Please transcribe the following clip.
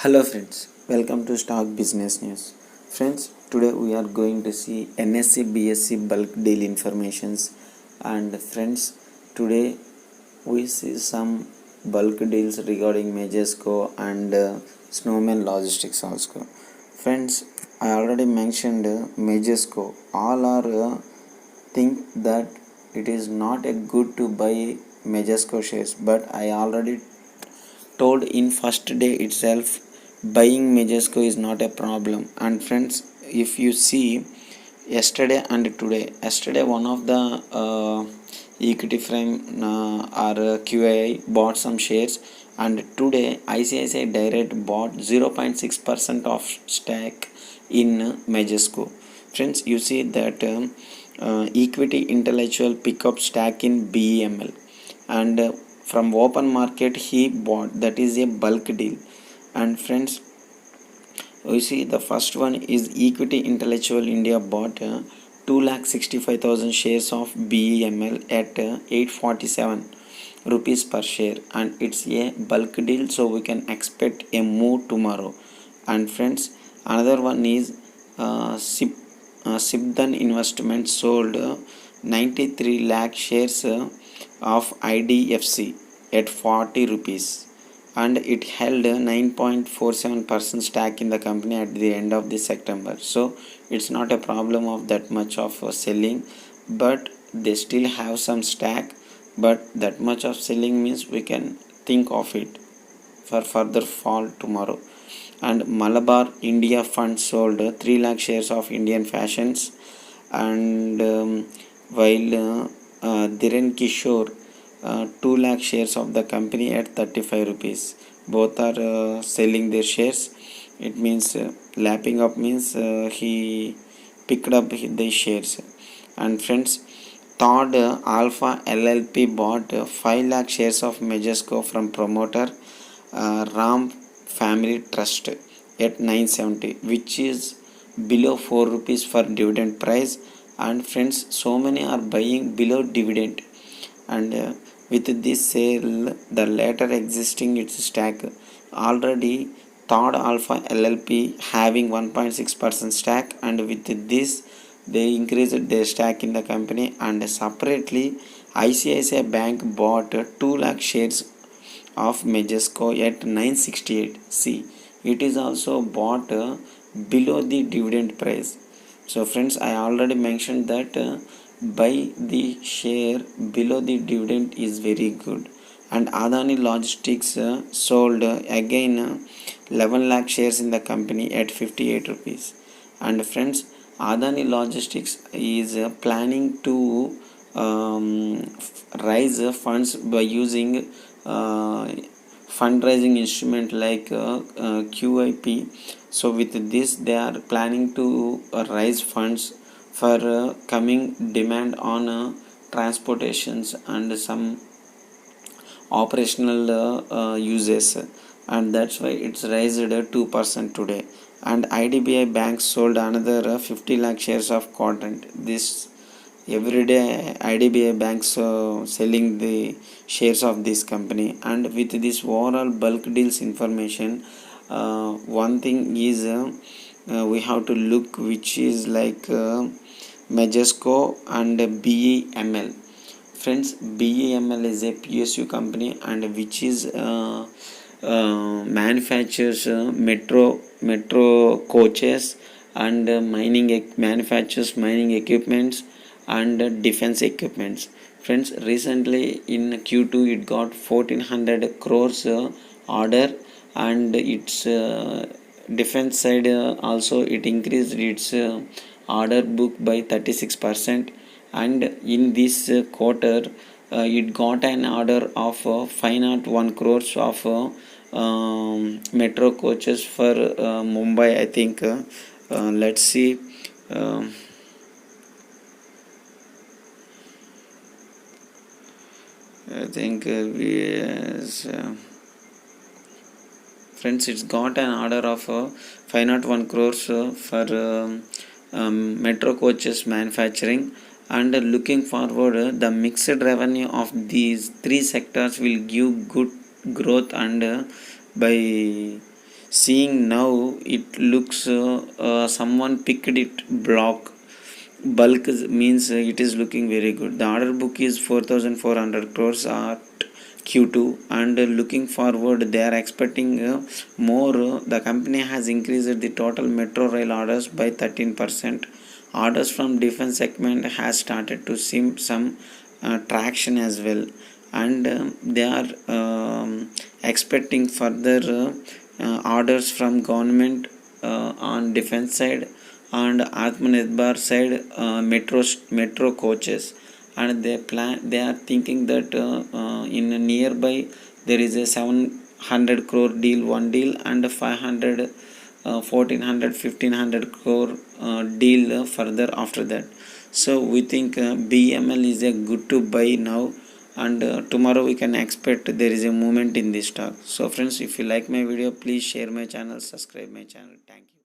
Hello friends, welcome to Stock Business News. Friends, today we are going to see NSE BSE bulk deal informations, and friends, today we see some bulk deals regarding Majesco and Snowman Logistics also. Friends, I already mentioned Majesco. All are think that it is not a good to buy Majesco shares, but I already told in first day itself buying Majesco is not a problem. And friends, if you see yesterday and yesterday one of the equity frame or QAI bought some shares, and today ICICI Direct bought 0.6% of stake in Majesco. Friends, you see that equity intellectual pick up stack in BEML, and from open market he bought, that is a bulk deal. And friends, we see the first one is equity intellectual India bought 2,65,000 shares of BEML at 847 rupees per share, and it's a bulk deal, so we can expect a move tomorrow. And friends, another one is Sibdan Investment sold 93 lakh shares of IDFC at 40 rupees, and it held 9.47% stake in the company at the end of this September. So it's not a problem of that much of selling, but they still have some stake, but that much of selling means we can think of it for further fall tomorrow. And Malabar India Fund sold 3 lakh shares of Indian Fashions, and while Dhiren Kishore 2 lakh shares of the company at 35 rupees. Both are selling their shares. It means lapping up means he picked up the shares. And friends, Third Alpha LLP bought 5 lakh shares of Majesco from promoter Ram Family Trust at 970, which is below 4 rupees for dividend price. And friends, so many are buying below dividend, and with this sale the later existing its stack already. Third Alpha LLP having 1.6% stack, and with this they increased their stack in the company. And separately ICICI Bank bought 2 lakh shares of Majesco at 968. See, it is also bought below the dividend price. So friends, I already mentioned that buy the share below the dividend is very good. And Adani Logistics sold again 11 lakh shares in the company at 58 rupees. And friends, Adani Logistics is planning to raise funds by using fundraising instrument like QIP. So with this they are planning to raise funds for coming demand on transportations and some operational uses, and that's why it's raised 2% today. And IDBI Bank sold another 50 lakh shares of Quadrant. This every day IDBI banks selling the shares of this company. And with this overall bulk deals information, one thing is we have to look which is like Majesco and BEML. Friends, BEML is a PSU company, and which is manufactures metro coaches, and manufactures mining equipments and defense equipments. Friends, recently in Q2 it got 1400 crores order, and its defense side also it increased its order book by 36%. And in this quarter it got an order of 501 crores of metro coaches for Mumbai, I think. Let's see. I think friends, it's got an order of 501 crores for metro coaches manufacturing. And looking forward, the mixed revenue of these three sectors will give good growth, and by Seeing now it looks someone picked it block bulk means it is looking very good. The order book is 4400 crores at Q2, and looking forward they are expecting more. The company has increased the total metro rail orders by 13%. Orders from defense segment has started to see some traction as well, and they are expecting further orders from government on defense side and Atmanirbhar side, metro coaches, and they are thinking that in nearby there is a 700 crore deal, one deal, and 500 1400 1500 crore deal further after that. So we think BML is a good to buy now, and tomorrow we can expect there is a movement in this stock. So friends, if you like my video, please share my channel, subscribe my channel. Thank you.